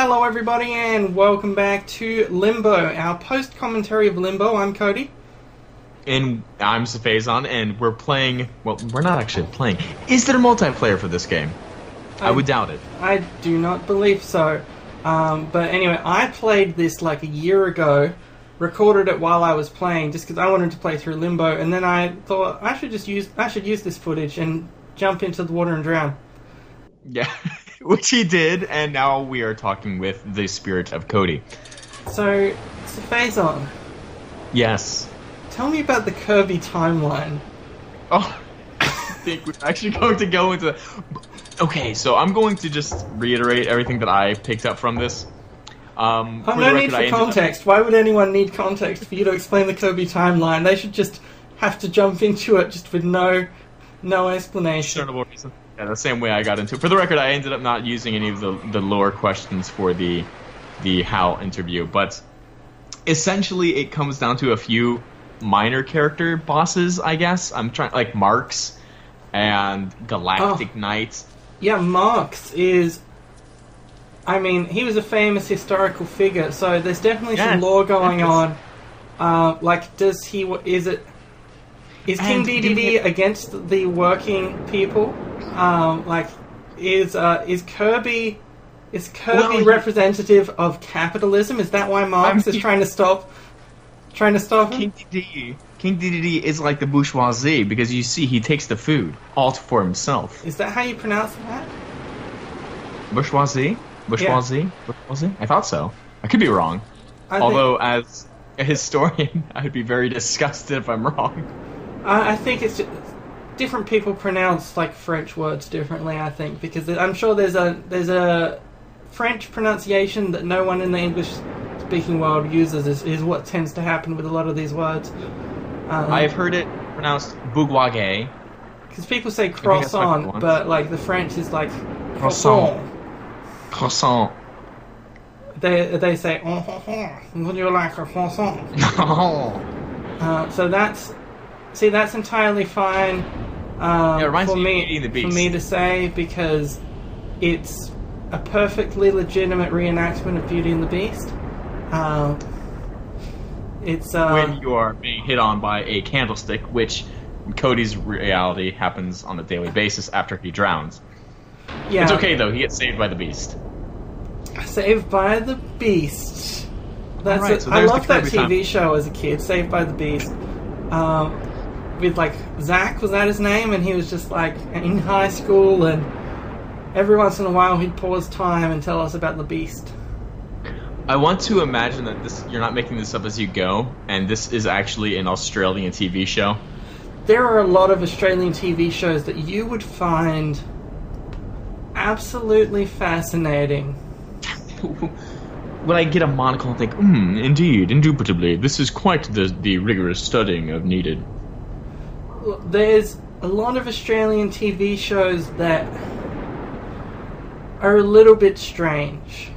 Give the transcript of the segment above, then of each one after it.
Hello everybody and welcome back to Limbo, our post-commentary of Limbo. I'm Cody. And I'm Sephazon, and we're playing... Well, we're not actually playing. Is there multiplayer for this game? I would doubt it. I do not believe so. But anyway, I played this like a year ago, recorded it while I was playing, just because I wanted to play through Limbo, and then I thought I should use this footage and jump into the water and drown. Yeah, which he did, and now we are talking with the spirit of Cody. So, Sephazon. Yes. Tell me about the Kirby timeline. Oh, I think we're actually going to go into... Okay, so I'm going to just reiterate everything that I picked up from this. No need for context. Why would anyone need context for you to explain the Kirby timeline? They should just have to jump into it just with no explanation. Discernible reason. Yeah, the same way I got into it. For the record, I ended up not using any of the lore questions for the HAL interview, but essentially it comes down to a few minor character bosses, I guess. I'm trying, like Marks and Galactic Knight. Yeah, Marks is... I mean, he was a famous historical figure, so there's definitely some lore going on. Like, does he... Is King DDD against the working people? Like, is Kirby... Is Kirby representative of capitalism? Is that why Marx is trying to stop him? King DDD is like the bourgeoisie, because you see he takes the food all for himself. Is that how you pronounce that? Bourgeoisie? Bourgeoisie? Yeah. Bourgeoisie? I thought so. I could be wrong. Although, as a historian, I would be very disgusted if I'm wrong. I think it's just, different people pronounce like French words differently. I think because I'm sure there's a French pronunciation that no one in the English-speaking world uses. Is what tends to happen with a lot of these words. I've heard it pronounced bourgeois. Because people say croissant, but like the French is like croissant. Croissant. They say would you like a croissant? So that's entirely fine for me to say, because it's a perfectly legitimate reenactment of Beauty and the Beast. It's when you are being hit on by a candlestick, which in Cody's reality happens on a daily basis after he drowns. Yeah. It's okay though, he gets saved by the Beast. Saved by the Beast. That's right, so I loved that TV show as a kid, Saved by the Beast. With like Zach, was that his name? And he was just like in high school, and every once in a while he'd pause time and tell us about the Beast. I want to imagine that you're not making this up as you go, and this is actually an Australian TV show. There are a lot of Australian TV shows that you would find absolutely fascinating. When I get a monocle and think, indeed, indubitably, this is quite the rigorous studying of needed. There's a lot of Australian TV shows that are a little bit strange.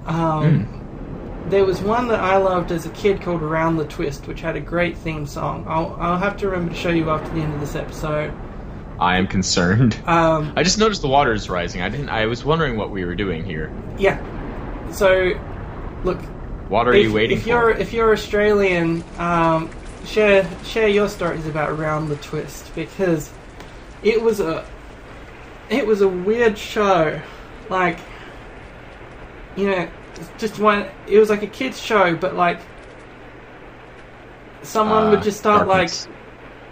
There was one that I loved as a kid called Around the Twist, which had a great theme song. I'll have to remember to show you after the end of this episode. I am concerned. I just noticed the water is rising. I was wondering what we were doing here. Yeah. So, look. What are you waiting for? If you're Australian, share your stories about Around the Twist, because it was a weird show. Like, you know, just one. It was like a kids show, but like someone would just start like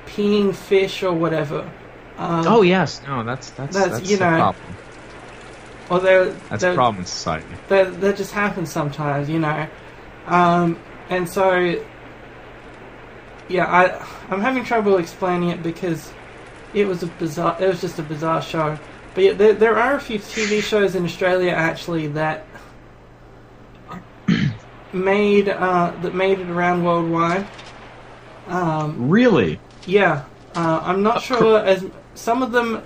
peeing fish or whatever. Oh yes, no, that's you know, a problem. Or that's a problem in society. That just happens sometimes, you know. And so, yeah, I'm having trouble explaining it because it was just a bizarre show. But yeah, there are a few TV shows in Australia actually that made it around worldwide. Really? Yeah. I'm not sure as some of them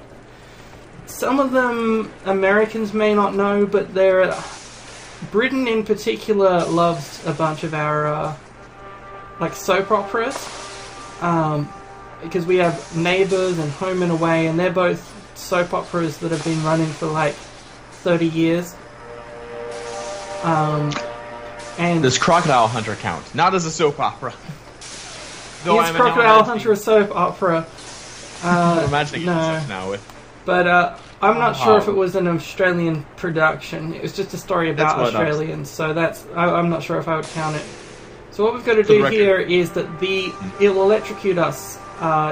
Americans may not know, but Britain in particular loves a bunch of our like soap operas, because we have Neighbours and Home and Away, and they're both soap operas that have been running for like 30 years. And does Crocodile Hunter count? Not as a soap opera. Though is Crocodile Hunter a soap opera? I'm imagining no. it now with. But I'm not sure if it was an Australian production. It was just a story about Australians, so I'm not sure if I would count it. So what we've got to do here is that it'll electrocute us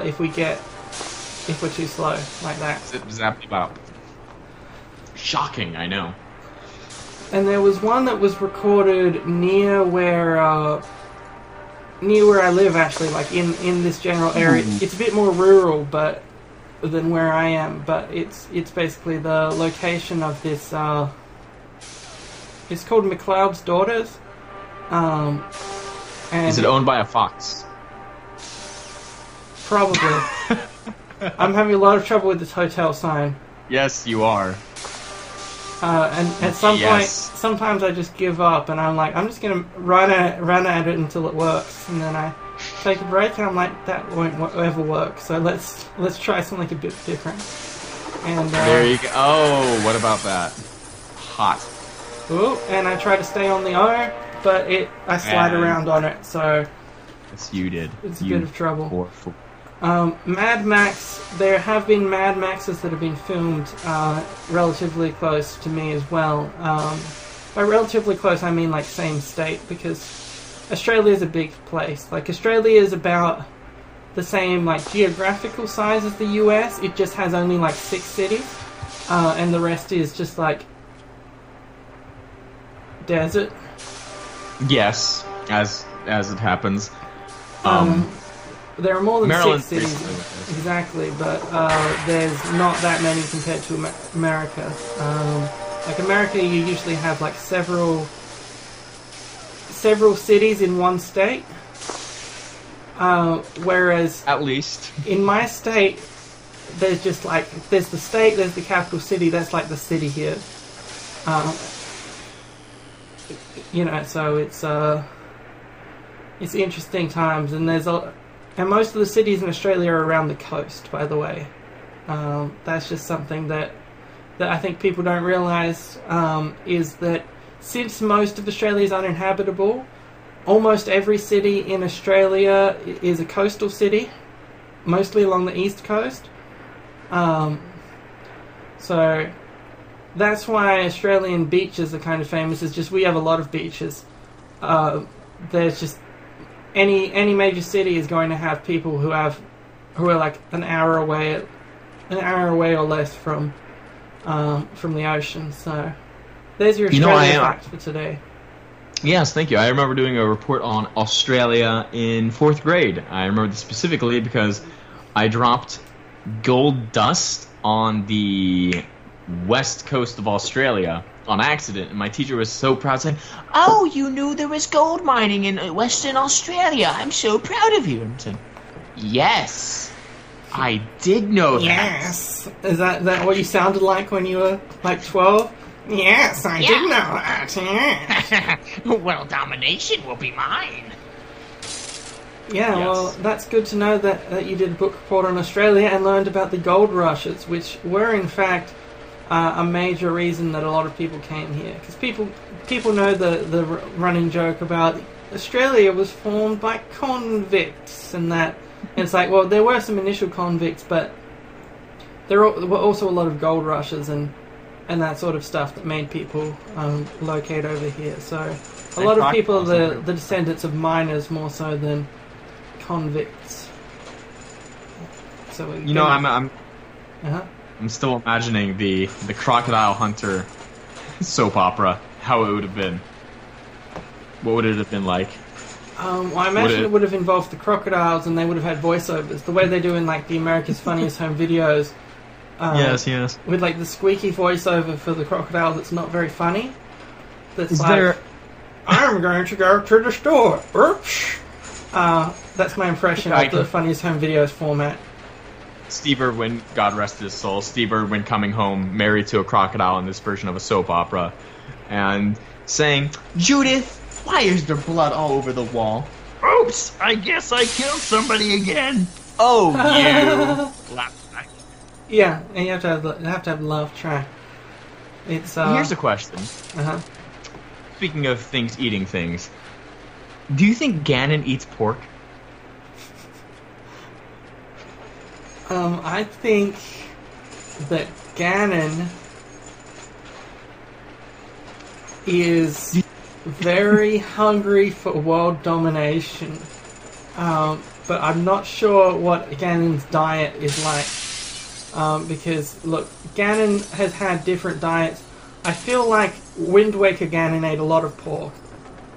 if we're too slow, like that. Zap about. Shocking, I know. And there was one that was recorded near where I live, actually, like in this general area. It's a bit more rural, than where I am, but it's basically the location of this. It's called McLeod's Daughters. And is it owned by a fox? Probably. I'm having a lot of trouble with this hotel sign. Yes, you are. And at some point, sometimes I just give up, and I'm like, I'm just gonna run at it until it works, and then I take a break, and I'm like, that won't ever work. So let's try something a bit different. And there you go. Oh, what about that? Hot. Ooh, and I try to stay on the O, but I slide around on it, so yes, you did. It's a bit of trouble. Mad Max. There have been Mad Maxes that have been filmed relatively close to me as well. By relatively close, I mean like same state, because Australia is a big place. Like, Australia is about the same like geographical size as the US. It just has only like 6 cities, and the rest is just like desert. Yes, as it happens. There are more than Maryland 6 cities, exactly, but there's not that many compared to America. Like America, you usually have like several cities in one state, whereas at least in my state, there's just like there's the state, there's the capital city. That's like the city here. So it's interesting times, and and most of the cities in Australia are around the coast, by the way. That's just something that I think people don't realise, is that since most of Australia is uninhabitable, almost every city in Australia is a coastal city, mostly along the east coast. So that's why Australian beaches are kind of famous. It's just we have a lot of beaches. There's just any major city is going to have people who are like an hour away or less from the ocean. So there's your Australia fact for today. Yes, thank you. I remember doing a report on Australia in 4th grade. I remember this specifically because I dropped gold dust on the west coast of Australia on accident, and my teacher was so proud, saying, "Oh, you knew there was gold mining in Western Australia. I'm so proud of you." I'm saying, "Yes, I did know that." Yes. Is that what you sounded like when you were like 12? Yes, I did know that. Yes. Well, domination will be mine. Yeah, yes. Well, that's good to know that you did a book report on Australia and learned about the gold rushes, which were in fact a major reason that a lot of people came here. Because people know the running joke about Australia was formed by convicts, and it's like, well, there were some initial convicts, but there were also a lot of gold rushes and that sort of stuff that made people locate over here. So a lot of people are the descendants of miners more so than convicts. So I'm still imagining the Crocodile Hunter soap opera, how it would have been. What would it have been like? Well, I imagine it would have involved the crocodiles, and they would have had voiceovers, the way they do in like the America's Funniest Home Videos. Yes. With like the squeaky voiceover for the crocodile that's not very funny. That's I'm going to go to the store. Oops. That's my impression of the Funniest Home Videos format. Steve Irwin, God rest his soul, Steve Irwin coming home married to a crocodile in this version of a soap opera, and saying, "Judith, why is there blood all over the wall?" "Oops, I guess I killed somebody again." "Oh, you." Laugh track. Yeah, and you have to have the laugh track. It's Here's a question. speaking of things eating things, do you think Ganon eats pork? I think that Ganon is very hungry for world domination. But I'm not sure what Ganon's diet is like. Because, look, Ganon has had different diets. I feel like Wind Waker Ganon ate a lot of pork.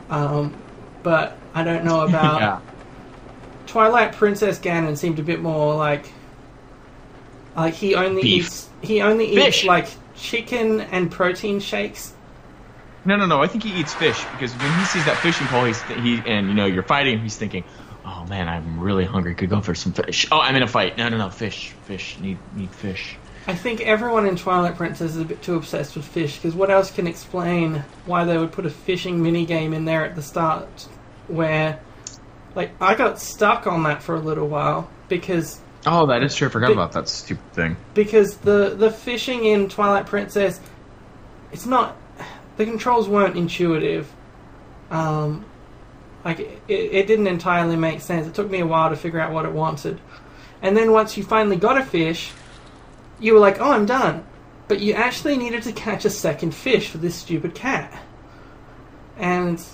But I don't know about... Yeah. Twilight Princess Ganon seemed a bit more like he only Beef. eats like chicken and protein shakes. No. I think he eats fish because when he sees that fishing pole, you're fighting, he's thinking, "Oh man, I'm really hungry. Could go for some fish. Oh, I'm in a fight. No, fish. Need fish." I think everyone in Twilight Princess is a bit too obsessed with fish because what else can explain why they would put a fishing minigame in there at the start where, like, I got stuck on that for a little while because... Oh, that is true. I forgot about that stupid thing. Because the fishing in Twilight Princess, it's not... The controls weren't intuitive. It didn't entirely make sense. It took me a while to figure out what it wanted. And then once you finally got a fish, you were like, oh, I'm done. But you actually needed to catch a second fish for this stupid cat. And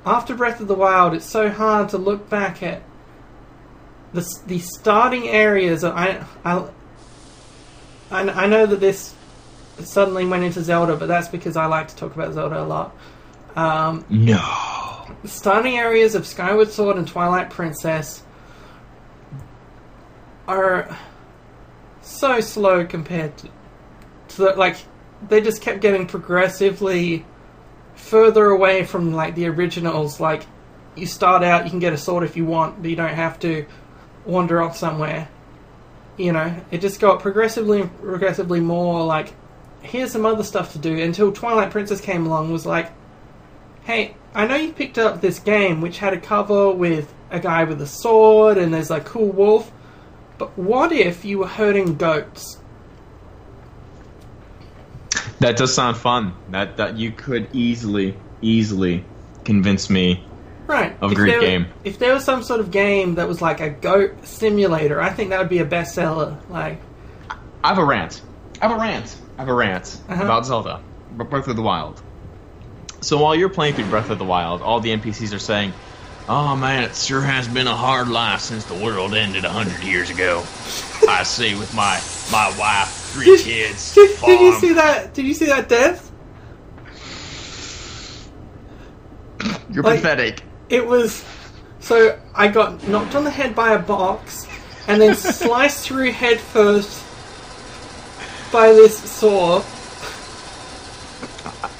after Breath of the Wild, it's so hard to look back at the starting areas. I know that this suddenly went into Zelda, but that's because I like to talk about Zelda a lot. No. The starting areas of Skyward Sword and Twilight Princess are so slow compared to like, they just kept getting progressively further away from, like, the originals. Like, you start out, you can get a sword if you want, but you don't have to wander off somewhere. You know, it just got progressively more, like, here's some other stuff to do, until Twilight Princess came along, was like, hey, I know you picked up this game which had a cover with a guy with a sword, and there's a cool wolf, but what if you were herding goats? That does sound fun. That you could easily convince me Right. of a great game. If there was some sort of game that was like a goat simulator, I think that would be a bestseller. Like, I have a rant about Zelda, Breath of the Wild. So while you're playing through Breath of the Wild, all the NPCs are saying, "Oh man, it sure has been a hard life since the world ended 100 years ago. I see with my wife, 3 kids, Did farm." you see that? Did you see that death? You're Like, pathetic. It was... So, I got knocked on the head by a box, and then sliced through head first by this saw.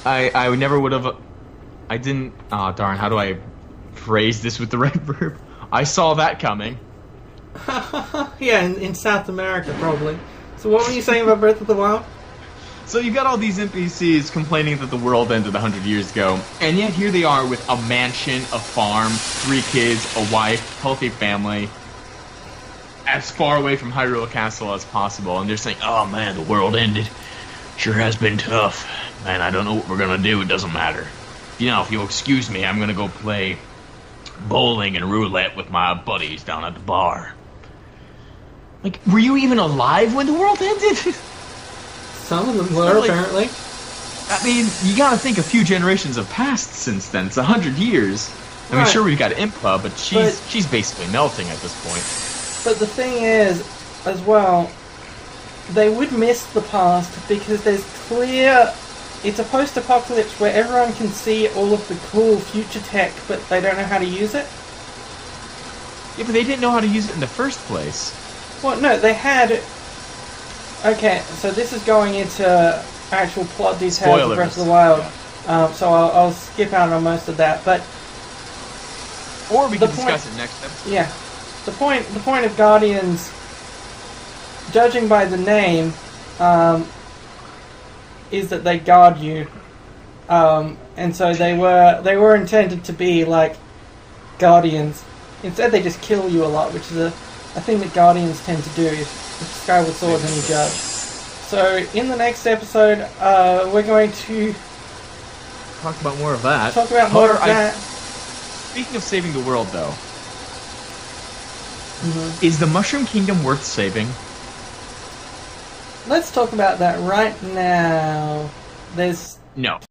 I never would have... I didn't... Oh, darn, how do I phrase this with the right verb? I saw that coming. Yeah, in South America, probably. So what were you saying about Breath of the Wild? So you got all these NPCs complaining that the world ended 100 years ago, and yet here they are with a mansion, a farm, 3 kids, a wife, healthy family, as far away from Hyrule Castle as possible, and they're saying, "Oh man, the world ended. Sure has been tough. Man, I don't know what we're gonna do, it doesn't matter. You know, if you'll excuse me, I'm gonna go play bowling and roulette with my buddies down at the bar." Like, were you even alive when the world ended? Some of them were, apparently. I mean, you gotta think a few generations have passed since then. It's 100 years. I mean, Right. sure, we've got Impa, but she's basically melting at this point. But the thing is, as well, they would miss the past because there's clear... It's a post-apocalypse where everyone can see all of the cool future tech, but they don't know how to use it. Yeah, but they didn't know how to use it in the first place. Well, no, they had... Okay, so this is going into actual plot details Spoilers. of Breath of the Wild, so I'll skip out on most of that. But Or we The can point- discuss it next episode. yeah, the point of Guardians, judging by the name, is that they guard you, and so they were intended to be like Guardians. Instead, they just kill you a lot, which is a thing that Guardians tend to do. If Skyward Sword is any judge. So in the next episode, we're going to talk about more of that. Talk about more However, of that. Speaking of saving the world, though, is the Mushroom Kingdom worth saving? Let's talk about that right now. There's No.